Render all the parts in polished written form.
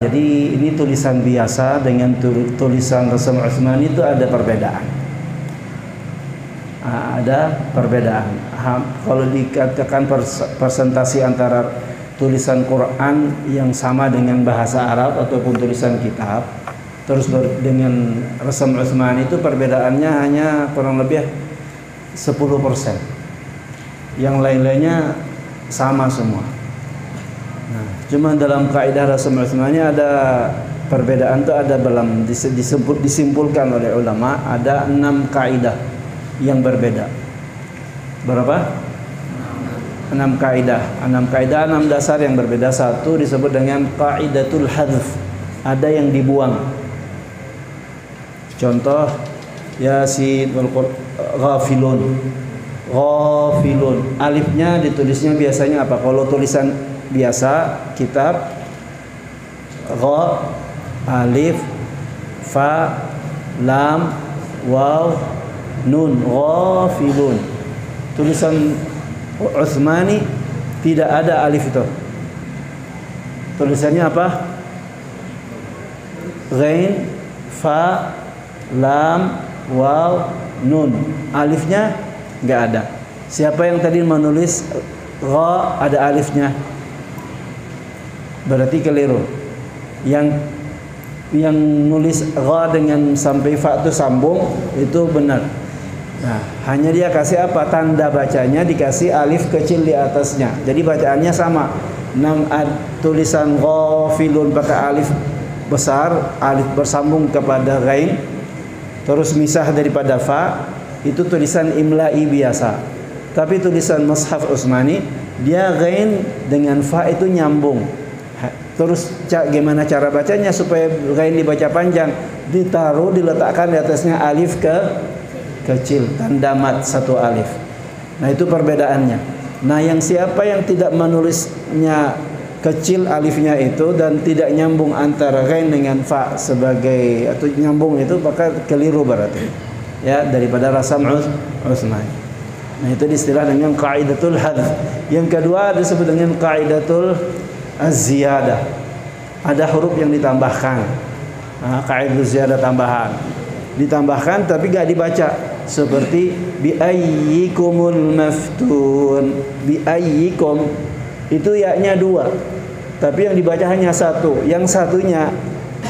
Jadi ini tulisan biasa dengan tulisan Rasam Utsmani itu ada perbedaan. Ada perbedaan. Kalau dikatakan presentasi antara tulisan Quran yang sama dengan bahasa Arab ataupun tulisan kitab, terus dengan Rasam Utsmani itu perbedaannya hanya kurang lebih 10%. Yang lain-lainnya sama semua. Nah, cuma dalam kaidah Rasam Utsmani ada perbedaan itu ada dalam disimpulkan oleh ulama ada 6 kaidah yang berbeda. Berapa? 6 kaidah. 6 dasar yang berbeda. Satu disebut dengan qaidatul hadzf. Ada yang dibuang. Contoh Yasin wal Ghafilun. Ghafilun. Alifnya ditulisnya biasanya apa? Kalau tulisan biasa kitab gha, alif, fa, lam, waw, nun. Ghafilun. Tulisan Utsmani tidak ada alif itu. Tulisannya apa? Ghain, fa, lam, waw, nun. Alifnya nggak ada. Siapa yang tadi menulis gha ada alifnya? Berarti keliru. Yang nulis gha dengan sampai fa itu sambung itu benar. Nah, hanya dia kasih apa? Tanda bacanya dikasih alif kecil di atasnya. Jadi bacaannya sama. Tulisan ghafilun pakai alif besar, alif bersambung kepada ghain, terus misah daripada fa, itu tulisan imla'i biasa. Tapi tulisan Mushaf Utsmani, dia ghain dengan fa itu nyambung. Terus gimana cara bacanya supaya ghain dibaca panjang? Diletakkan di atasnya alif kecil, tanda mat satu alif. Nah, itu perbedaannya. Nah, yang siapa yang tidak menulisnya kecil alifnya itu dan tidak nyambung antara ghain dengan fa sebagai atau nyambung itu maka keliru berarti. Ya, daripada Rasam Utsmani. Nah, itu istilah dengan qaidatul hadzf. Yang kedua disebut dengan qaidatul az-ziyadah. Ada huruf yang ditambahkan. Nah, qaidatul ziyadah tambahan. Ditambahkan tapi gak dibaca. Seperti biayyikumul maftun. Biayyikum itu ya-nya 2, tapi yang dibaca hanya 1. Yang satunya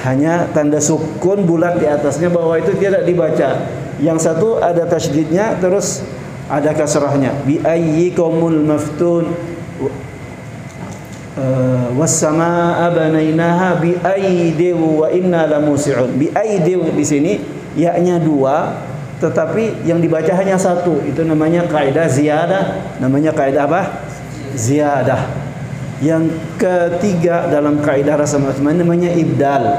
hanya tanda sukun bulat di atasnya, bahwa itu tidak dibaca. Yang satu ada tasydidnya terus ada kasrahnya. Biayyikumul maftun. Was-samaa'a banainaha biaidin wa inna lamusi'un. Biaidin di sini ya-nya 2, tetapi yang dibaca hanya 1. Itu namanya kaidah ziyadah. Namanya kaidah apa? Ziyadah. Yang ketiga dalam kaidah Rasam Utsmani namanya ibdal.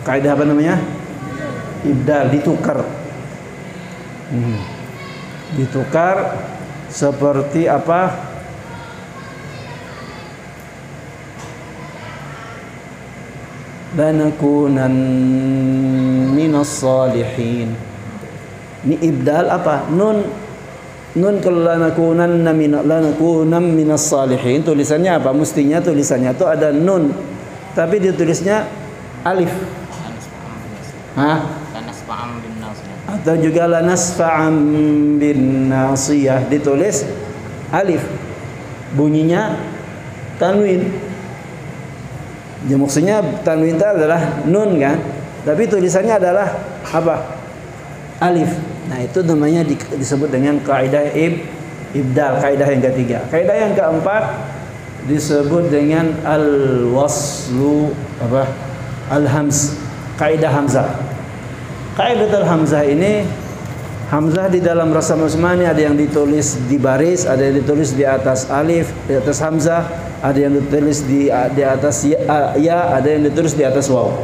Kaidah apa namanya? Ibdal, ditukar. Ditukar seperti apa? Lanakunan minas salihin. Ini ibdal apa? Nun kalau lanakunan minas salihin tulisannya apa? Mestinya tulisannya itu ada nun, tapi ditulisnya alif. Atau juga lanasfa'am bin nasiyah ditulis alif. Bunyinya tanwin. Ya, maksudnya tanwin itu adalah nun kan, tapi tulisannya adalah apa? Alif. Nah, itu namanya disebut dengan kaidah ibdal, kaidah yang ketiga. Kaidah yang keempat disebut dengan al-waslu apa? Al-hamz. Kaidah hamzah. Kaidah al-hamzah ini, hamzah di dalam Rasam Utsmani ada yang ditulis di baris, ada yang ditulis di atas alif, di atas hamzah, ada yang ditulis di atas ya, ada yang ditulis di atas waw.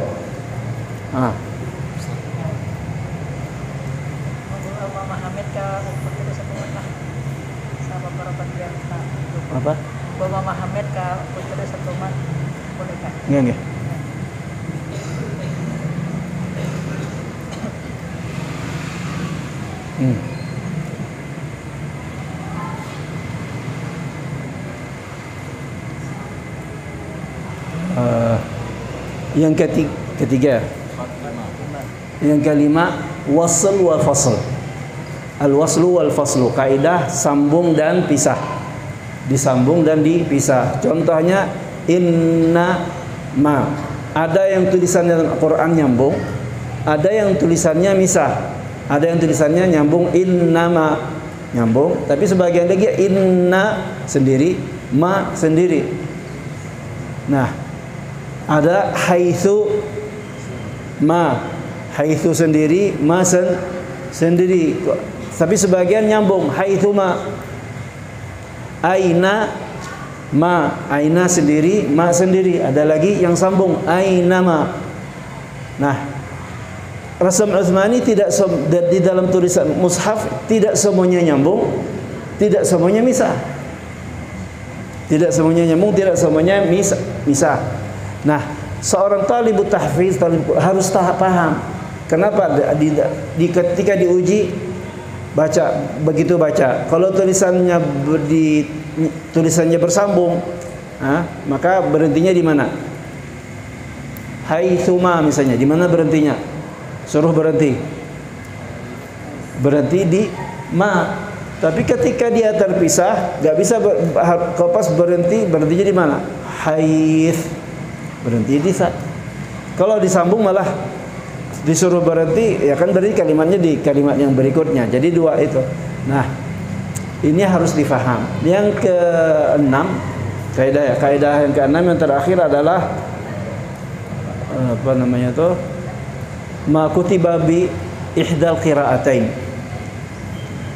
Apa? Bawa Muhammad ke putri setuman boneka. Nggih. Eh, yang ketiga, yang kelima, wasl wal fasl. Al waslu wal faslu, kaidah sambung dan pisah. Disambung dan dipisah. Contohnya inna ma. Ada yang tulisannya Al-Qur'an nyambung, ada yang tulisannya misah. Ada yang tulisannya nyambung innama, nyambung, tapi sebagian lagi inna sendiri, ma sendiri. Nah, ada haitsu ma, haitsu sendiri, ma sendiri. Tapi sebagian nyambung haitsu ma. Aina ma, aina sendiri, ma sendiri. Ada lagi yang sambung aina ma. Nah, Rasam Utsmani tidak di dalam tulisan mushaf tidak semuanya nyambung, tidak semuanya misah. Tidak semuanya nyambung, tidak semuanya misah. Nah, seorang talibut tahfiz harus paham. Kenapa ketika diuji begitu baca. Kalau tulisannya bersambung, maka berhentinya di mana? Haitsuma misalnya, di mana berhentinya? Suruh berhenti. Berhenti di ma. Tapi ketika dia terpisah, nggak bisa pas berhentinya di mana? Haits. Berhenti di sa. Kalau disambung malah disuruh berhenti, ya kan berarti kalimatnya di kalimat yang berikutnya. Jadi dua itu. Nah, ini harus difaham. Yang keenam, kaidah yang keenam yang terakhir adalah apa namanya tuh? Ma kutiba bi ihdal qira'atain.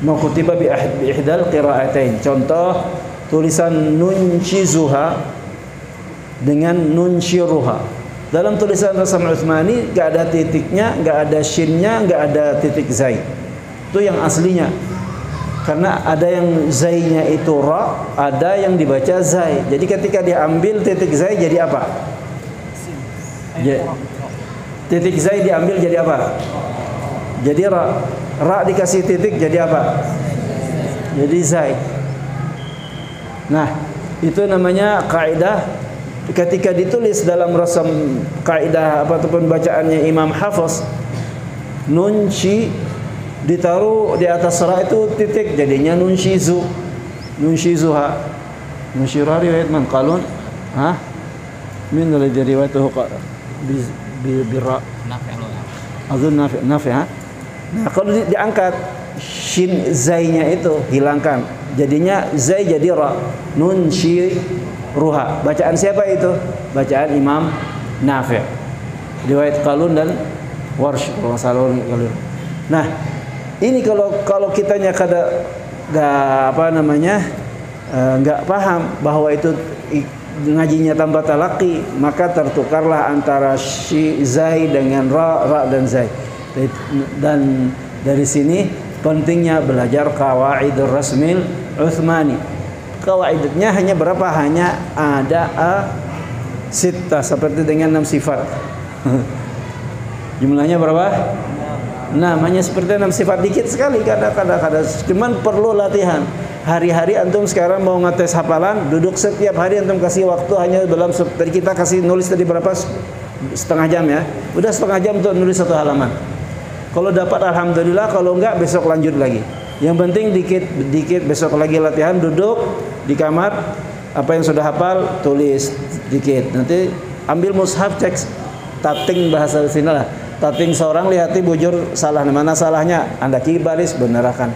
Ma kutiba bi ihdal qira'atain. Contoh tulisan nunshizuha dengan nunshiruha. Dalam tulisan Rasam Utsmani nggak ada titiknya, nggak ada shinnya, nggak ada titik zai. Itu yang aslinya. Karena ada yang zainya itu ra, ada yang dibaca zai. Jadi ketika diambil titik zai jadi apa? Titik zai diambil jadi apa? Jadi ra. Ra dikasih titik jadi apa? Jadi zai. Nah, itu namanya kaidah. Ketika ditulis dalam rasam kaidah ataupun bacaannya Imam Hafiz, nunshi ditaruh di atas ra itu titik, jadinya nunshizu, nunshizuha. Nunshiruha riwayat man qalun, min alladhi riwayatuhu bi ra azun nafi. Nah, kalau diangkat shin zainya itu hilangkan, jadinya zai jadi ra, nunshiruha. Bacaan siapa itu? Bacaan Imam Nafi'. Riwayat Qalun dan Warsh kalau salah. Nah, ini kalau kitanya nggak paham bahwa itu ngajinya tanpa talaqi, maka tertukarlah antara zai dengan ra dan zai. Dan dari sini pentingnya belajar Qawaidur Rasmil Utsmani. Kawaidnya hanya berapa? Hanya ada sittah, seperti dengan 6 sifat. Jumlahnya berapa? 6. Hanya seperti 6 sifat, dikit sekali kadang-kadang. Cuman perlu latihan. Hari-hari antum sekarang mau ngetes hafalan, duduk setiap hari antum kasih waktu hanya dalam tadi kita kasih nulis tadi berapa? Setengah jam ya. Udah setengah jam untuk nulis 1 halaman. Kalau dapat alhamdulillah, kalau enggak besok lanjut lagi. Yang penting dikit besok lagi latihan, duduk di kamar, apa yang sudah hafal tulis dikit. Nanti ambil mushaf, cek tating, bahasa sini lah. Tating seorang, lihati bujur salah, mana salahnya? Anda baris benarkan.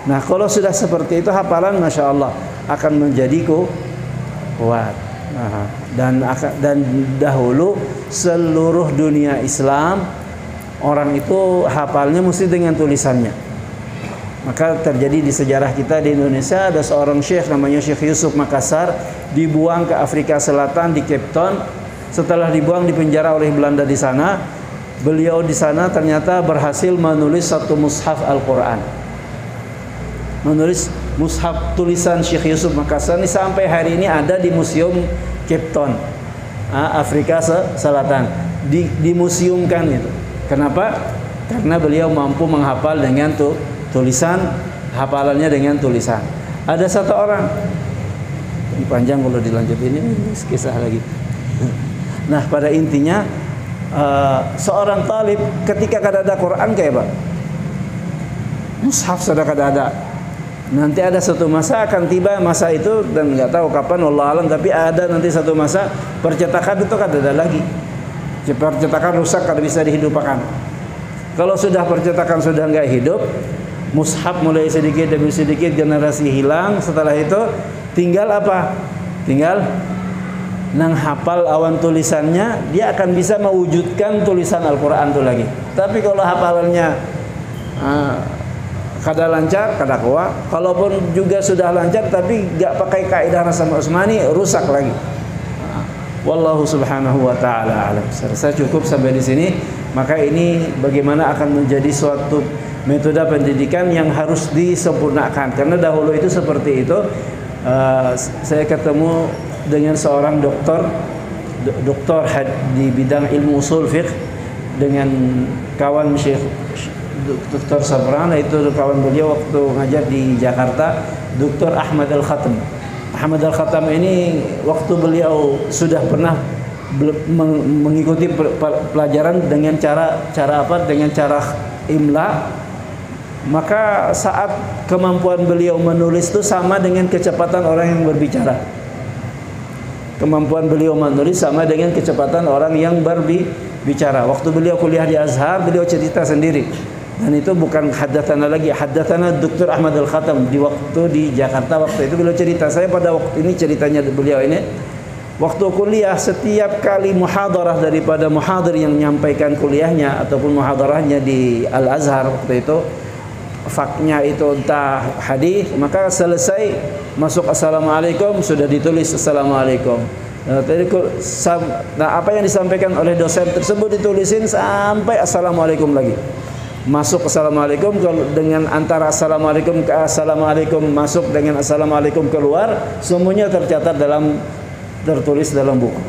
Nah, kalau sudah seperti itu hafalan, masya Allah akan menjadi kuat. Dan dahulu seluruh dunia Islam orang itu hafalnya mesti dengan tulisannya. Maka terjadi di sejarah kita di Indonesia, ada seorang syekh namanya Syekh Yusuf Makassar, dibuang ke Afrika Selatan di Cape Town. Setelah dibuang, dipenjara oleh Belanda di sana. Beliau di sana ternyata berhasil menulis 1 mushaf Al-Quran. Menulis mushaf tulisan Syekh Yusuf Makassar ini sampai hari ini ada di Museum Cape Town, Afrika Selatan. Dimuseumkan itu. Kenapa? Karena beliau mampu menghafal dengan tulisan, hafalannya dengan tulisan. Ada satu orang, ini panjang kalau dilanjut ini kisah lagi. Nah, pada intinya seorang talib ketika kadada Quran kayak apa? Mushaf sudah kadada. Nanti ada satu masa akan tiba masa itu, dan nggak tahu kapan, wallahu alam, tapi ada nanti satu masa percetakan itu kadada lagi. Percetakan rusak, kada bisa dihidupkan. Kalau sudah percetakan sudah nggak hidup, mushaf mulai sedikit demi sedikit generasi hilang. Setelah itu tinggal apa? Tinggal nang hafal awan tulisannya, dia akan bisa mewujudkan tulisan Al-Quran itu lagi. Tapi kalau hafalannya kada lancar, kada kuat. Kalaupun juga sudah lancar tapi nggak pakai kaidah Rasam Utsmani, rusak lagi. Wallahu subhanahu wa ta'ala alam. Saya cukup sampai di sini. Maka ini bagaimana akan menjadi suatu metode pendidikan yang harus disempurnakan. Karena dahulu itu seperti itu. Saya ketemu dengan seorang doktor di bidang ilmu usul fiqh dengan kawan Syekh Dr. Sabran, itu kawan beliau waktu ngajar di Jakarta, Dr. Ahmad Al-Khatam. Ahmad Al-Khatam ini waktu beliau sudah pernah mengikuti pelajaran dengan cara apa? Dengan cara imla. Maka saat kemampuan beliau menulis itu sama dengan kecepatan orang yang berbicara. Kemampuan beliau menulis sama dengan kecepatan orang yang berbicara. Waktu beliau kuliah di Azhar, beliau cerita sendiri. Dan itu bukan haddatsana lagi, haddatsana Dr. Ahmad Al-Khatam di waktu di Jakarta. Waktu itu beliau cerita, saya pada waktu ini ceritanya beliau ini, waktu kuliah setiap kali muhadarah daripada muhadir yang menyampaikan kuliahnya ataupun muhadarahnya di Al-Azhar waktu itu, faknya itu entah hadis, maka selesai masuk assalamualaikum sudah ditulis assalamualaikum. Nah, apa yang disampaikan oleh dosen tersebut ditulisin sampai assalamualaikum lagi. Masuk assalamualaikum, dengan antara assalamualaikum ke assalamualaikum masuk dengan assalamualaikum keluar, semuanya tertulis dalam buku.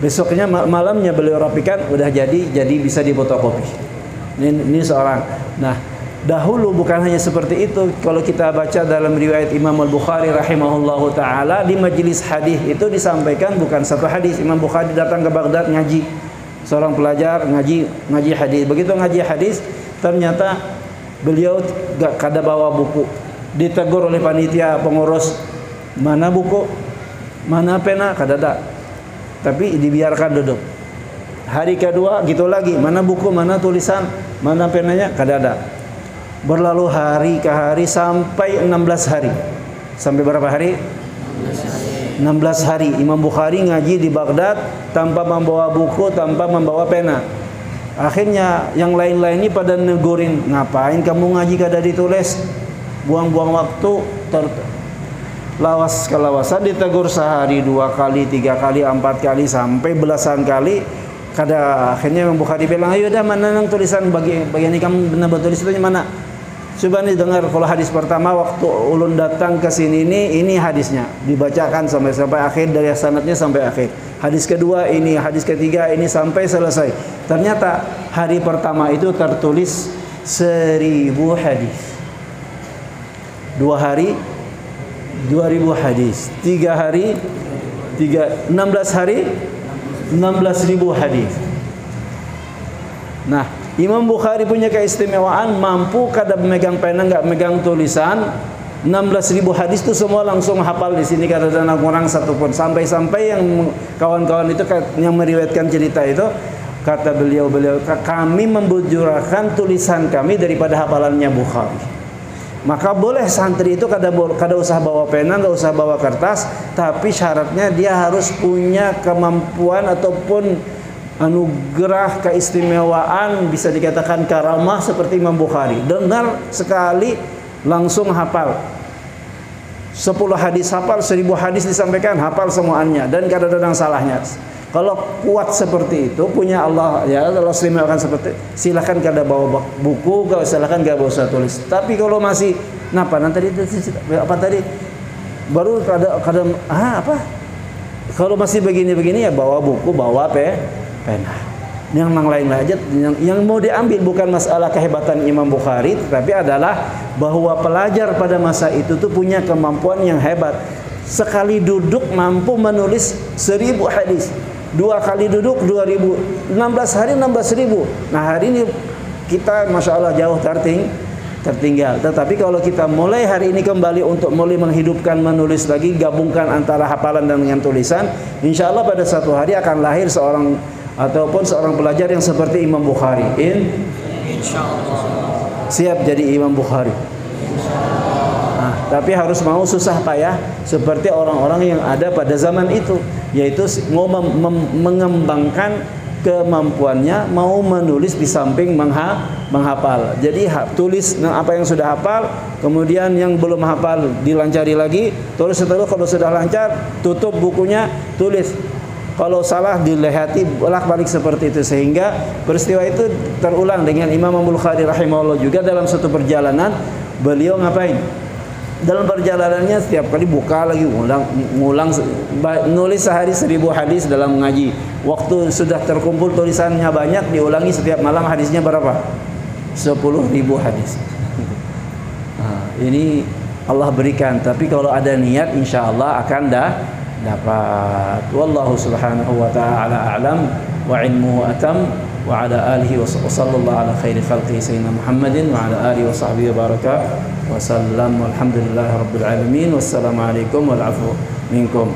Besoknya malamnya beliau rapikan, udah jadi bisa difotokopi. Ini seorang. Nah, dahulu bukan hanya seperti itu. Kalau kita baca dalam riwayat Imam Al-Bukhari rahimahullahu ta'ala, di majelis hadis itu disampaikan bukan satu hadis. Imam Bukhari datang ke Baghdad ngaji, seorang pelajar ngaji hadis. Begitu ngaji hadis, ternyata beliau gak kada bawa buku. Ditegur oleh panitia pengurus, mana buku, mana pena, kada ada. Tapi dibiarkan duduk. Hari kedua gitu lagi, mana buku, mana tulisan, mana penanya, kada ada. Berlalu hari ke hari sampai 16 hari. Sampai berapa hari? 16 hari. Imam Bukhari ngaji di Baghdad tanpa membawa buku, tanpa membawa pena. Akhirnya yang lain-lain ini pada negurin, ngapain kamu ngaji kada ditulis? Buang-buang waktu. Lawas kelawasan ditegur sehari, 2 kali, 3 kali, 4 kali, sampai belasan kali. Akhirnya Imam Bukhari bilang, ayo dah, mana nang tulisan bagian ini kamu benar tulis itu mana? Coba nih dengar, kalau hadis pertama waktu ulun datang ke sini ini hadisnya dibacakan sampai akhir, dari sanadnya sampai akhir. Hadis kedua ini, hadis ketiga ini sampai selesai. Ternyata hari pertama itu tertulis 1000 hadis. 2 hari 2000 hadis. 3 hari 16 hari 16.000 hadis. Nah, Imam Bukhari punya keistimewaan, mampu kada memegang pena, enggak megang tulisan. 16.000 hadis itu semua langsung hafal di sini, kada ada kurang satu pun. Sampai-sampai yang kawan-kawan itu yang meriwayatkan cerita itu, kata beliau, kami membujurkan tulisan kami daripada hafalannya Bukhari. Maka boleh santri itu kada usah bawa pena, enggak usah bawa kertas, tapi syaratnya dia harus punya kemampuan ataupun anugerah, keistimewaan, bisa dikatakan karamah seperti Imam Bukhari. Dengar sekali langsung hafal. 10 hadis hafal, 1000 hadis disampaikan hafal semuanya, dan kada ada yang salahnya. Kalau kuat seperti itu, punya Allah, ya Allah istimewakan seperti, silakan kada bawa buku, silakan kada usah tulis. Tapi kalau masih napa nanti apa tadi baru kada apa? Kalau masih begini-begini ya bawa buku, bawa pena. Yang lain aja yang mau diambil bukan masalah kehebatan Imam Bukhari, tapi adalah bahwa pelajar pada masa itu tuh punya kemampuan yang hebat. sekali duduk mampu menulis 1000 hadis. 2 kali duduk 2000, 16 hari 16.000. Nah, hari ini kita Masya Allah jauh tertinggal. Tetapi kalau kita mulai hari ini kembali untuk mulai menghidupkan, menulis lagi, gabungkan antara hafalan dan dengan tulisan, insya Allah pada satu hari akan lahir seorang ataupun seorang pelajar yang seperti Imam Bukhari. Insya Allah. Siap jadi Imam Bukhari. Nah, tapi harus mau susah payah seperti orang-orang yang ada pada zaman itu, yaitu mau mengembangkan kemampuannya, mau menulis di samping menghafal. Jadi tulis apa yang sudah hafal, kemudian yang belum hafal dilancari lagi, terus setelah kalau sudah lancar tutup bukunya, tulis. Kalau salah dilihati bolak-balik seperti itu, sehingga peristiwa itu terulang dengan Imam Al-Bukhari rahimahullah juga dalam suatu perjalanan. Beliau ngapain? Dalam perjalanannya setiap kali buka lagi ngulang nulis sehari 1000 hadis dalam mengaji. Waktu sudah terkumpul tulisannya banyak, diulangi setiap malam, hadisnya berapa? 10.000 hadis. Nah, ini Allah berikan, tapi kalau ada niat insya Allah akan dapat. Wallahu subhanahu wa ta'ala a'lam wa ilmuhu atam wa ala alihi wa sallallahu ala khairi khalqihi sayyidina Muhammadin wa ala alihi wa sahbihi wa baraka wa sallam walhamdulillahi rabbil alamin. Wassalamu alaikum wal afu minkum.